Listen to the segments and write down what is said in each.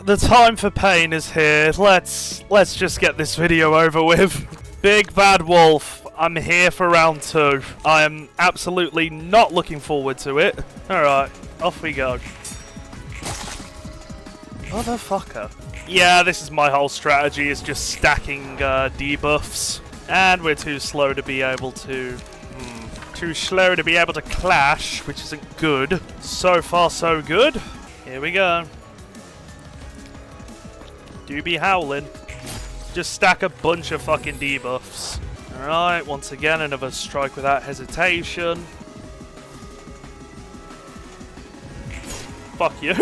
the time for pain is here. Let's just get this video over with. Big Bad Wolf, I'm here for round 2. I am absolutely not looking forward to it. Alright, off we go. Motherfucker. Yeah, this is my whole strategy, is just stacking debuffs. And we're too slow to be able to... Too slow to be able to clash, which isn't good. So far, so good. Here we go. Do be howling. Just stack a bunch of fucking debuffs. Alright, once again, another strike without hesitation. Fuck you.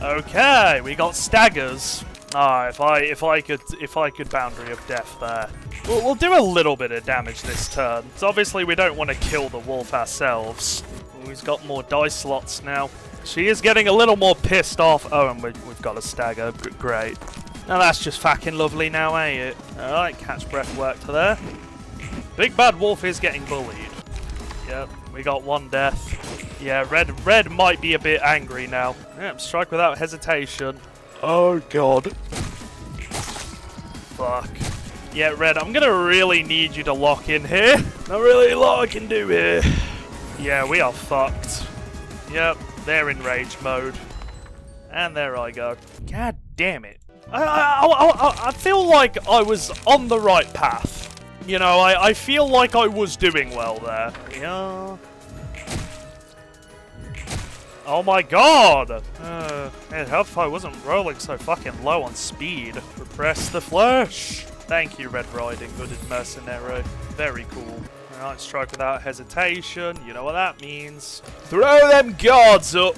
Okay, we got staggers. Ah, if I could boundary of death there. We'll do a little bit of damage this turn. So obviously we don't want to kill the wolf ourselves. He's got more dice slots now. She is getting a little more pissed off. Oh, and we've got a stagger. Great. Now that's just fucking lovely now, ain't it? Alright, catch breath worked there. Big Bad Wolf is getting bullied. Yep, we got one death. Yeah, red might be a bit angry now. Yep, strike without hesitation. Oh god. Fuck. Yeah, red, I'm gonna really need you to lock in here. Not really a lot I can do here. Yeah, we are fucked. Yep, they're in rage mode. And there I go. God damn it. I feel like I was on the right path. You know, I feel like I was doing well there. Yeah. Oh my god! It'd help if I wasn't rolling so fucking low on speed. Repress the flesh! Thank you, Red Riding Hooded Mercenary. Very cool. Alright, strike without hesitation. You know what that means. Throw them guards up!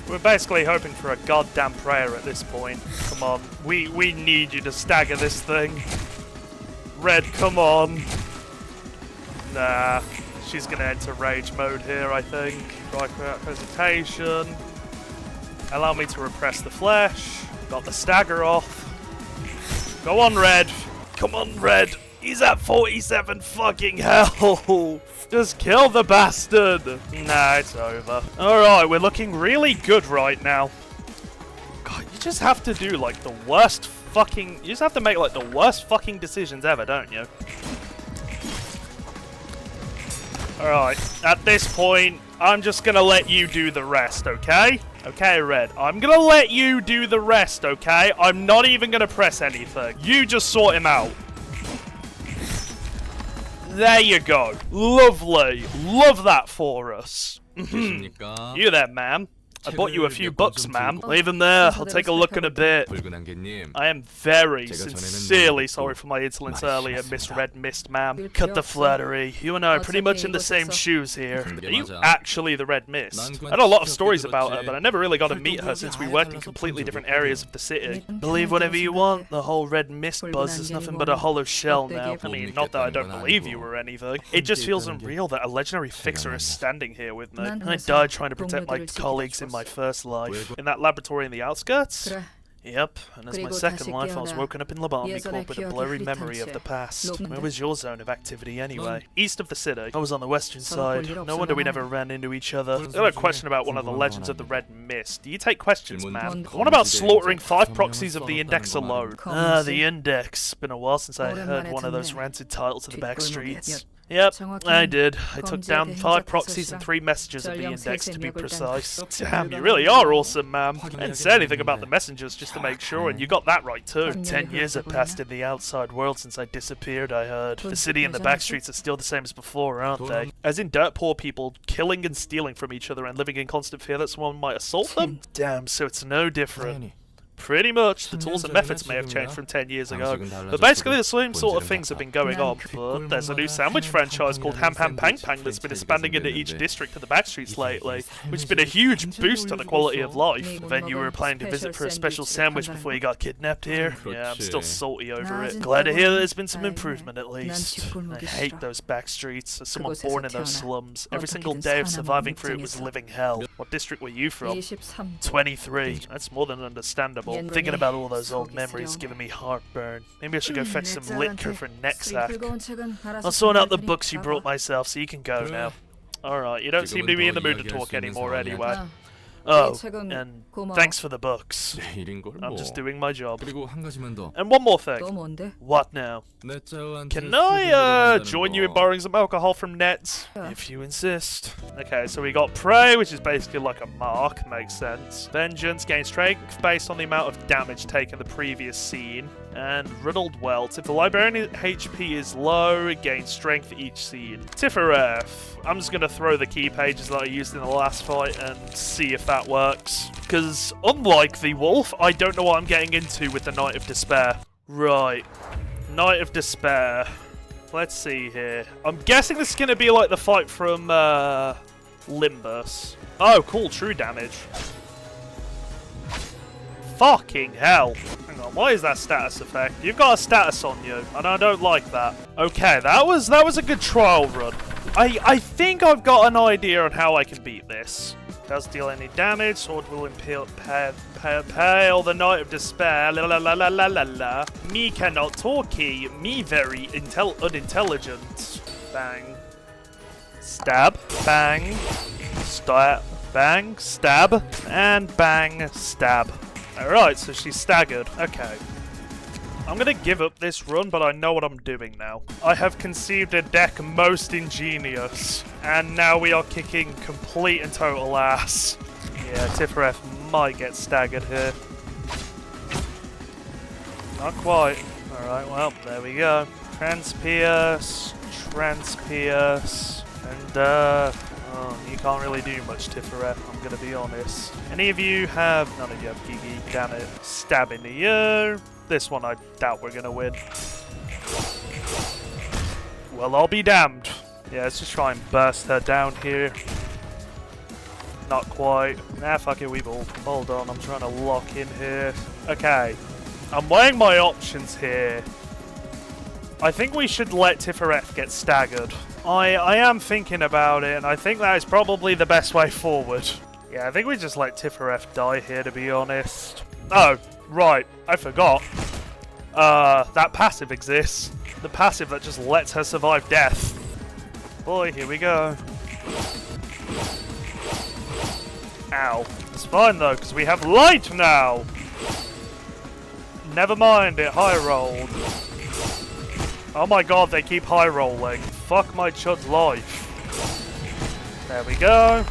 We're basically hoping for a goddamn prayer at this point. Come on. We need you to stagger this thing. Red, come on. Nah. She's gonna enter rage mode here, I think. Strike without hesitation. Allow me to repress the flesh. Got the stagger off. Go on, Red. Come on, Red. He's at 47 fucking hell. Just kill the bastard. Nah, it's over. Alright, we're looking really good right now. God, you just have to do like the worst fucking... You just have to make like the worst fucking decisions ever, don't you? Alright, at this point, I'm just gonna let you do the rest, okay? Okay, Red, I'm gonna let you do the rest, okay? I'm not even gonna press anything. You just sort him out. There you go. Lovely. Love that for us. You there, ma'am. I bought you a few bucks, ma'am. Leave them there. I'll take a look in a bit. I am very sincerely sorry for my insolence earlier, Miss Red Mist, ma'am. Cut the flattery. You and I are pretty much in the same shoes here. Are you actually the Red Mist? I had a lot of stories about her, but I never really got to meet her since we worked in completely different areas of the city. Believe whatever you want. The whole Red Mist buzz is nothing but a hollow shell now. I mean, not that I don't believe you or anything. It just feels unreal that a legendary fixer is standing here with me. I died trying to protect my colleagues in my first life. In that laboratory in the outskirts? Yep, and as my second life I was woken up in Lobotomy Corp with a blurry memory of the past. Where was your zone of activity anyway? East of the city. I was on the western side. No wonder we never ran into each other. I got a question about one of the legends of the Red Mist. Do you take questions, man? What about slaughtering 5 proxies of the Index alone? Ah, the Index. Been a while since I heard one of those ranted titles to the back streets. Yep, I did. I took down 5 proxies and 3 messages of the Index, to be precise. Damn, you really are awesome, ma'am. I didn't say anything about the messengers just to make sure, and you got that right too. 10 years have passed in the outside world since I disappeared, I heard. The city and the back streets are still the same as before, aren't they? As in dirt poor people, killing and stealing from each other and living in constant fear that someone might assault them? Damn, so it's no different. Pretty much. The tools and methods may have changed from 10 years ago, but basically the same sort of things have been going on. But there's a new sandwich franchise called Ham Ham Pang Pang that's been expanding into each district of the backstreets lately, which has been a huge boost to the quality of life. The venue we were planning to visit for a special sandwich before you got kidnapped here. Yeah, I'm still salty over it. Glad to hear that there's been some improvement at least. I hate those backstreets. As someone born in those slums, every single day of surviving through it was living hell. What district were you from? 23. That's more than understandable. Thinking about all those old memories giving me heartburn. Maybe I should go fetch some liquor for next sack. I'll sort out the books you brought myself so you can go now. Alright, you don't seem to be in the mood to talk anymore anyway. Oh, and thanks for the books. I'm just doing my job. And one more thing. What now? Can I join you in borrowing some alcohol from Nets? If you insist. Okay, so we got Prey, which is basically like a mark, makes sense. Vengeance, gain strength based on the amount of damage taken the previous scene. And Riddled Welt. If the Librarian HP is low, it gains strength each scene. Tifereth. I'm just going to throw the key pages that I used in the last fight and see if that works. Because unlike the Wolf, I don't know what I'm getting into with the Night of Despair. Right. Night of Despair. Let's see here. I'm guessing this is going to be like the fight from Limbus. Oh, cool. True damage. Fucking hell. Hang on, why is that status effect? You've got a status on you, and I don't like that. Okay, that was a good trial run. I think I've got an idea on how I can beat this. Does deal any damage, sword will impale the Night of Despair, la la la la la la la. Me cannot talkie, me very unintelligent. Bang. Stab, bang, stab, bang, stab, and bang, stab. Alright, so she's staggered. Okay. I'm gonna give up this run, but I know what I'm doing now. I have conceived a deck most ingenious, and now we are kicking complete and total ass. Yeah, Tifereth might get staggered here. Not quite. Alright, well, there we go. Transpierce, and oh, you can't really do much, Tifereth, I'm gonna be honest. Any of you have... None of you have Gigi, damn it. Stab into you. This one I doubt we're gonna win. Well, I'll be damned. Yeah, let's just try and burst her down here. Not quite. Nah, fuck it, we will. Hold on, I'm trying to lock in here. Okay. I'm weighing my options here. I think we should let Tifereth get staggered. I am thinking about it, and I think that is probably the best way forward. Yeah, I think we just let Tifereth die here, to be honest. Oh, right. I forgot. That passive exists. The passive that just lets her survive death. Boy, here we go. Ow. It's fine, though, because we have light now! Never mind, it high-rolled. Oh my god, they keep high-rolling. Fuck my chud's life. There we go.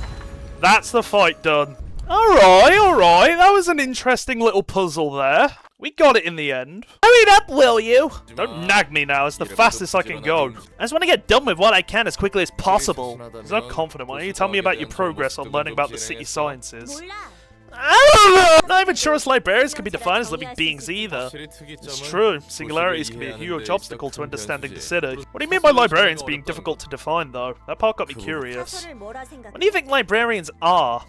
That's the fight done. Alright. That was an interesting little puzzle there. We got it in the end. Hurry it up, will you? Don't nag me now, it's the fastest I can go. I just want to get done with what I can as quickly as possible. I'm so confident. Why don't you tell me about your progress on learning about the city sciences? Not even sure us librarians can be defined as living beings either. It's true, singularities can be a huge obstacle to understanding the city. What do you mean by librarians being difficult to define, though? That part got me curious. What do you think librarians are?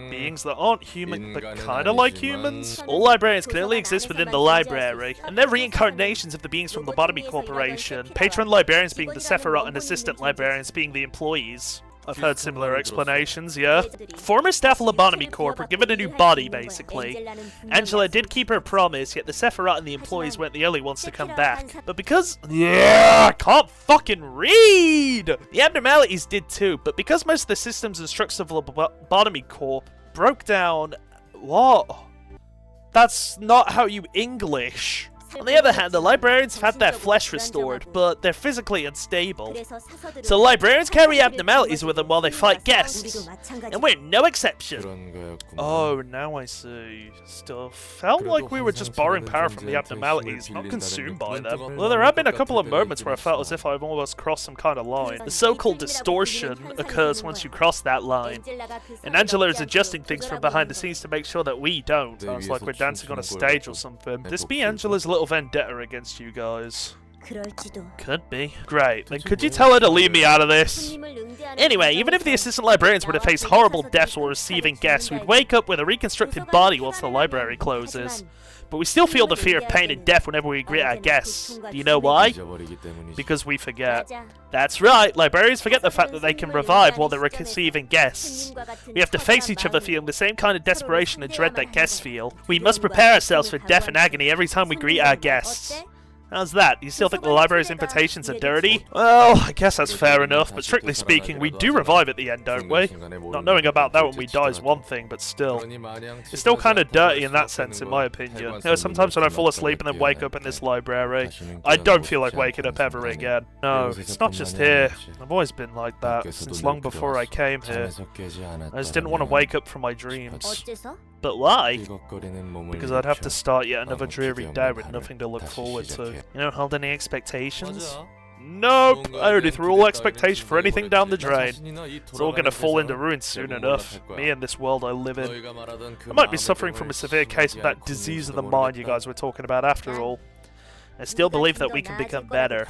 Beings that aren't human, but kinda like humans? All librarians can only exist within the library, and they're reincarnations of the beings from Lobotomy Corporation, patron librarians being the Sephiroth and assistant librarians being the employees. I've heard similar explanations, yeah. Former staff of Lobotomy Corp were given a new body, basically. Angela did keep her promise, yet the Sephiroth and the employees weren't the only ones to come back. But because... Yeah, I can't fucking read! The abnormalities did too, but because most of the systems and structures of Lobotomy Corp broke down... What? That's not how you English. On the other hand, the librarians have had their flesh restored, but they're physically unstable. So librarians carry abnormalities with them while they fight guests, and we're no exception. Oh, now I see. Stuff felt like we were just borrowing power from the abnormalities, not consumed by them. Although there have been a couple of moments where I felt as if I've almost crossed some kind of line. The so-called distortion occurs once you cross that line, and Angela is adjusting things from behind the scenes to make sure that we don't. Sounds like we're dancing on a stage or something. This be Angela's little vendetta against you guys. Could be. Great. Then could you tell her to leave me out of this? Anyway, even if the assistant librarians were to face horrible deaths while receiving guests, we'd wake up with a reconstructed body once the library closes. But we still feel the fear of pain and death whenever we greet our guests. Do you know why? Because we forget. That's right, librarians forget the fact that they can revive while they're receiving guests. We have to face each other feeling the same kind of desperation and dread that guests feel. We must prepare ourselves for death and agony every time we greet our guests. How's that? You still think the library's invitations are dirty? Well, I guess that's fair enough, but strictly speaking, we do revive at the end, don't we? Not knowing about that when we die is one thing, but still. It's still kind of dirty in that sense, in my opinion. You know, sometimes when I fall asleep and then wake up in this library, I don't feel like waking up ever again. No, it's not just here. I've always been like that, since long before I came here. I just didn't want to wake up from my dreams. But why? Because I'd have to start yet another dreary day with nothing to look forward to. You don't hold any expectations? Nope! I already threw all expectation for anything down the drain. It's all gonna fall into ruin soon enough. Me and this world I live in. I might be suffering from a severe case of that disease of the mind you guys were talking about after all. I still believe that we can become better.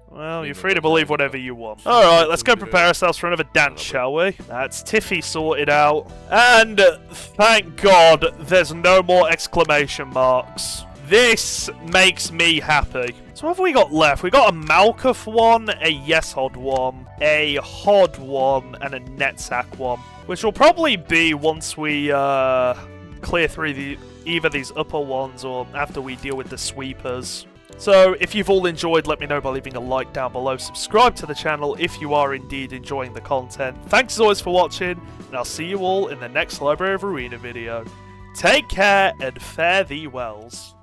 Well, you're free to believe whatever you want. Alright, let's go prepare ourselves for another dance, shall we? That's Tiffy sorted out. And thank God there's no more exclamation marks. This makes me happy. So what have we got left? We got a Malkuth one, a Yeshod one, a Hod one, and a Netsack one. Which will probably be once we clear through either these upper ones or after we deal with the sweepers. So, if you've all enjoyed, let me know by leaving a like down below. Subscribe to the channel if you are indeed enjoying the content. Thanks as always for watching, and I'll see you all in the next Library of Ruina video. Take care and fare thee wells.